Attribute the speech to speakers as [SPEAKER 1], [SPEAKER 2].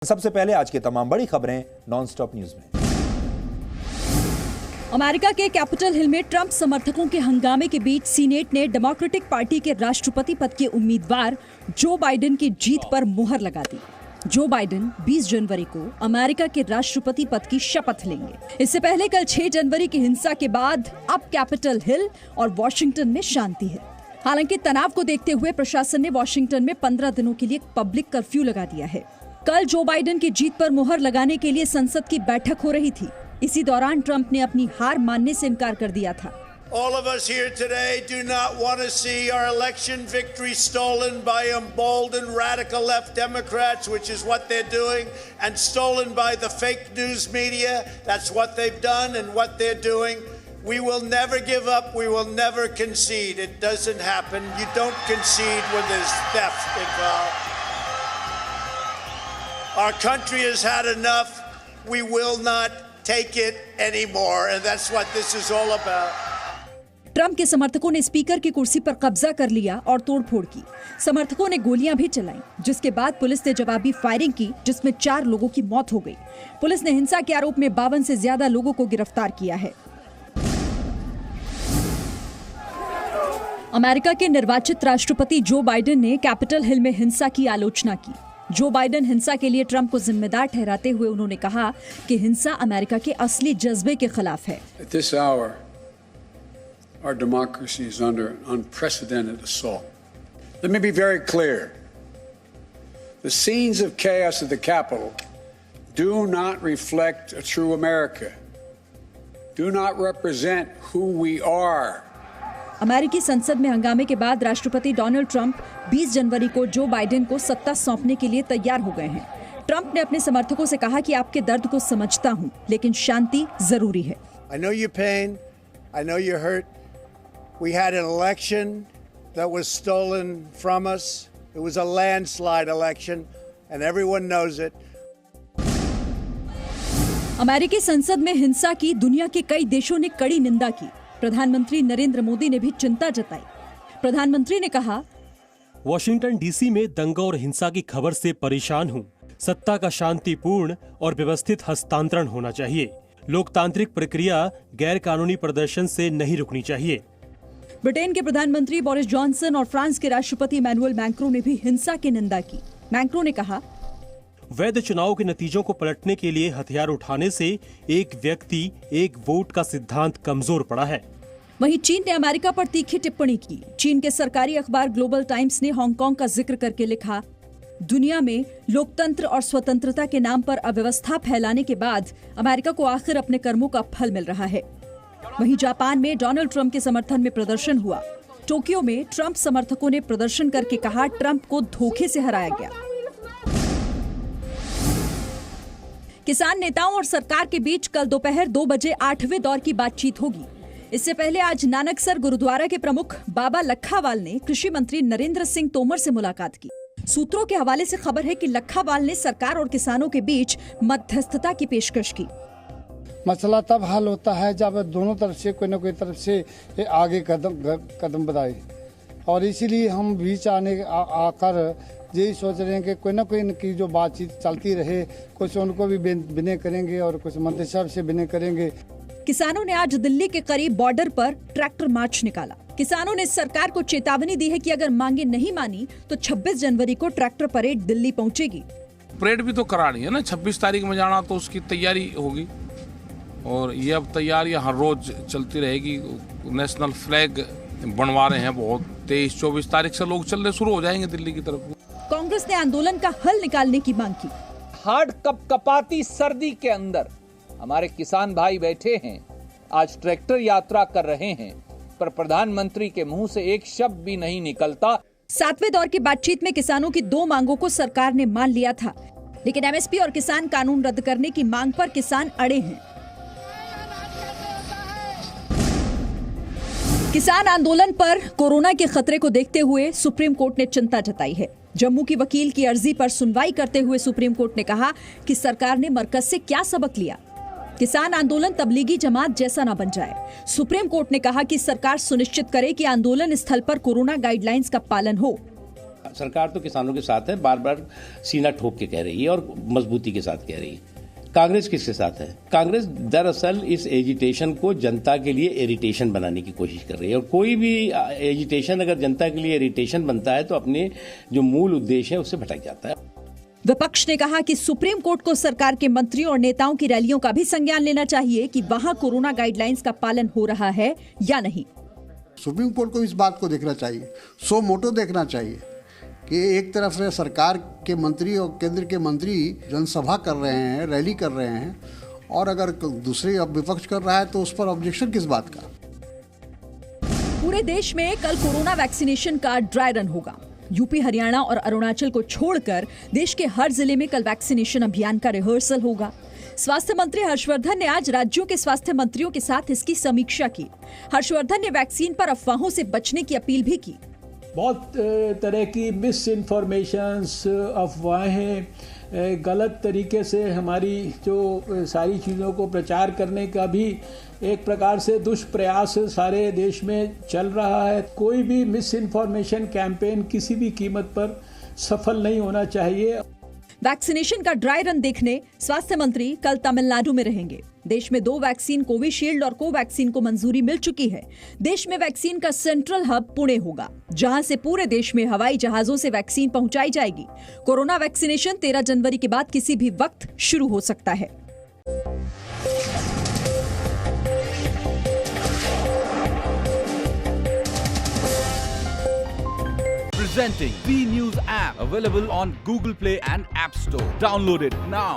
[SPEAKER 1] सबसे पहले आज की तमाम बड़ी खबरें नॉनस्टॉप न्यूज में।
[SPEAKER 2] अमेरिका के कैपिटल हिल में ट्रंप समर्थकों के हंगामे के बीच सीनेट ने डेमोक्रेटिक पार्टी के राष्ट्रपति पद के उम्मीदवार जो बाइडेन की जीत पर मुहर लगा दी। जो बाइडेन 20 जनवरी को अमेरिका के राष्ट्रपति पद की शपथ लेंगे। इससे पहले कल 6 जनवरी की हिंसा के बाद अब कैपिटल हिल और वॉशिंगटन में शांति है। हालांकि तनाव को देखते हुए प्रशासन ने वॉशिंगटन में 15 दिनों के लिए पब्लिक कर्फ्यू लगा दिया है। कल जो बाइडेन की जीत पर मुहर लगाने के लिए संसद की बैठक हो रही थी। इसी दौरान ट्रंप ने अपनी हार मानने से इनकार कर दिया था।
[SPEAKER 3] All of us here today do not want to see our election victory stolen by emboldened radical left Democrats, which is what they're doing, and stolen by the fake news media. That's what they've done and what they're doing. We will never give up. We will never concede. It doesn't happen. You don't concede when there's theft involved. Our country has had enough. We will not take it anymore, and that's what this is all about.
[SPEAKER 2] Trump के समर्थकों ने speaker की कुर्सी पर कब्जा कर लिया और तोड़फोड़ की। समर्थकों ने गोलियां भी चलाईं, जिसके बाद पुलिस ने जवाबी फायरिंग की, जिसमें 4 लोगों की मौत हो गई। पुलिस ने हिंसा के आरोप में 52 से ज्यादा लोगों को गिरफ्तार किया है। अमेरिका के निर्वाचित राष्ट्रपति जो बाइडेन ने कैपिटल हिल में हिंसा की आलोचना की। जो बाइडेन हिंसा के लिए ट्रंप को जिम्मेदार ठहराते हुए उन्होंने कहा कि हिंसा अमेरिका के असली जज्बे के खिलाफ है।
[SPEAKER 4] At this hour, our democracy is under unprecedented assault. Let me be very clear. The scenes of chaos at the Capitol do not reflect a true America, do not represent who we are.
[SPEAKER 2] अमेरिकी संसद में हंगामे के बाद राष्ट्रपति Donald Trump 20 जनवरी को Joe Biden को सत्ता सौंपने के लिए तैयार हो गए हैं। ट्रंप ने अपने समर्थकों से कहा कि आपके दर्द को समझता हूं, लेकिन शांति जरूरी है।
[SPEAKER 3] I know your pain. I know you're hurt. We had an election that was stolen from us. It was a landslide election, and everyone knows it.
[SPEAKER 2] अमेरिकी संसद में हिंसा की दुनिया के कई देशों ने कड़ी निंदा की। प्रधानमंत्री नरेंद्र मोदी ने भी चिंता जताई। प्रधानमंत्री ने कहा,
[SPEAKER 5] वॉशिंगटन डीसी में दंगा और हिंसा की खबर से परेशान हूं। सत्ता का शांतिपूर्ण और व्यवस्थित हस्तांतरण होना चाहिए। लोकतांत्रिक प्रक्रिया गैर कानूनी प्रदर्शन से नहीं रुकनी चाहिए।
[SPEAKER 2] ब्रिटेन के प्रधानमंत्री बोरिस जॉनसन और फ्रांस के राष्ट्रपति इमैनुअल मैक्रो ने भी हिंसा की निंदा की। मैक्रो ने कहा,
[SPEAKER 5] वैध चुनाव के नतीजों को पलटने के लिए हथियार उठाने से एक व्यक्ति एक वोट का सिद्धांत कमजोर पड़ा है।
[SPEAKER 2] वहीं चीन ने अमेरिका पर तीखी टिप्पणी की। चीन के सरकारी अखबार ग्लोबल टाइम्स ने हांगकांग का जिक्र करके लिखा, दुनिया में लोकतंत्र और स्वतंत्रता के नाम पर अव्यवस्था फैलाने के बाद अमेरिका को आखिर अपने कर्मों का फल मिल रहा है। वहीं जापान में डोनाल्ड ट्रंप के समर्थन में प्रदर्शन हुआ। टोक्यो में ट्रंप समर्थकों ने प्रदर्शन करके कहा, ट्रंप को धोखे से हराया गया। किसान नेताओं और सरकार के बीच कल दोपहर 2 बजे 8वें दौर की बातचीत होगी। इससे पहले आज नानकसर गुरुद्वारा के प्रमुख बाबा लखावाल ने कृषि मंत्री नरेंद्र सिंह तोमर से मुलाकात की। सूत्रों के हवाले से खबर है कि लखावाल ने सरकार और किसानों के बीच मध्यस्थता की पेशकश की।
[SPEAKER 6] मसला तब हल होता है जब दोनों तरफ से कोई न कोई तरफ से आगे कदम बढ़ाए, और इसीलिए हम बीच आकर यही सोच रहे हैं कि कोई ना कोई इनकी जो बातचीत चलती रहे। कुछ उनको भी विनय करेंगे और कुछ मंत्री साहब से विनय करेंगे।
[SPEAKER 2] किसानों ने आज दिल्ली के करीब बॉर्डर पर ट्रैक्टर मार्च निकाला। किसानों ने सरकार को चेतावनी दी है कि अगर मांगे नहीं मानी तो 26 जनवरी को ट्रैक्टर परेड दिल्ली पहुंचेगी।
[SPEAKER 7] परेड भी तो करानी है ना, 26 तारीख में जाना, तो उसकी तैयारी होगी। और ये अब तैयारियां हर रोज चलती रहेगी। नेशनल फ्लैग बनवा रहे हैं बहुत। 23-24 तारीख से लोग चलने शुरू हो जाएंगे दिल्ली की तरफ।
[SPEAKER 2] कांग्रेस ने आंदोलन का हल निकालने की मांग की।
[SPEAKER 8] हार्ड कपकपाती सर्दी के अंदर हमारे किसान भाई बैठे हैं, आज ट्रैक्टर यात्रा कर रहे हैं, पर प्रधानमंत्री के मुंह से एक शब्द भी नहीं निकलता।
[SPEAKER 2] 7वें दौर की बातचीत में किसानों की 2 मांगों को सरकार ने मान लिया था, लेकिन एमएसपी और किसान कानून रद्द करने की मांग पर किसान अड़े हैं। किसान आंदोलन पर कोरोना के खतरे को देखते हुए सुप्रीम कोर्ट ने चिंता जताई है। जम्मू की वकील की अर्जी पर सुनवाई करते हुए सुप्रीम कोर्ट ने कहा कि सरकार ने मरकज से क्या सबक लिया। किसान आंदोलन तबलीगी जमात जैसा न बन जाए। सुप्रीम कोर्ट ने कहा कि सरकार सुनिश्चित करे कि आंदोलन स्थल पर कोरोना गाइडलाइंस का पालन हो।
[SPEAKER 9] सरकार तो किसानों के साथ है, बार बार सीना ठोक के कह रही है और मजबूती के साथ कह रही है। कांग्रेस किसके साथ है? कांग्रेस दरअसल इस एजिटेशन को जनता के लिए इरिटेशन बनाने की कोशिश कर रही है, और कोई भी एजिटेशन अगर जनता के लिए इरिटेशन बनता है तो अपने जो मूल उद्देश्य है उससे भटक जाता है।
[SPEAKER 2] विपक्ष ने कहा कि सुप्रीम कोर्ट को सरकार के मंत्रियों और नेताओं की रैलियों का भी संज्ञान लेना चाहिए कि वहां कोरोना गाइडलाइंस का पालन हो रहा है या नहीं।
[SPEAKER 10] सुप्रीम कोर्ट को इस बात को देखना चाहिए, सो मोटो देखना चाहिए कि एक तरफ से सरकार के मंत्री और केंद्र के मंत्री जनसभा कर रहे हैं, रैली कर रहे हैं, और अगर दूसरे विपक्ष कर रहा है तो उस पर ऑब्जेक्शन किस बात का।
[SPEAKER 2] पूरे देश में कल कोरोना वैक्सीनेशन का ड्राई रन होगा। यूपी, हरियाणा और अरुणाचल को छोड़कर देश के हर जिले में कल वैक्सीनेशन अभियान का रिहर्सल होगा। स्वास्थ्य मंत्री हर्षवर्धन ने आज राज्यों के स्वास्थ्य मंत्रियों के साथ इसकी समीक्षा की। हर्षवर्धन ने वैक्सीन पर अफवाहों से बचने की अपील भी की।
[SPEAKER 11] बहुत तरह की मिस इन्फॉर्मेशंस, अफवाहें, गलत तरीके से हमारी जो सारी चीज़ों को प्रचार करने का भी एक प्रकार से दुष्प्रयास सारे देश में चल रहा है। कोई भी मिस इन्फॉर्मेशन कैंपेन किसी भी कीमत पर सफल नहीं होना चाहिए।
[SPEAKER 2] वैक्सीनेशन का ड्राई रन देखने स्वास्थ्य मंत्री कल तमिलनाडु में रहेंगे। देश में 2 वैक्सीन कोविशील्ड और कोवैक्सीन को मंजूरी मिल चुकी है। देश में वैक्सीन का सेंट्रल हब पुणे होगा, जहां से पूरे देश में हवाई जहाजों से वैक्सीन पहुंचाई जाएगी। कोरोना वैक्सीनेशन 13 जनवरी के बाद किसी भी वक्त शुरू हो सकता है।
[SPEAKER 12] Presenting B News app, available on Google Play and App Store. Download it now.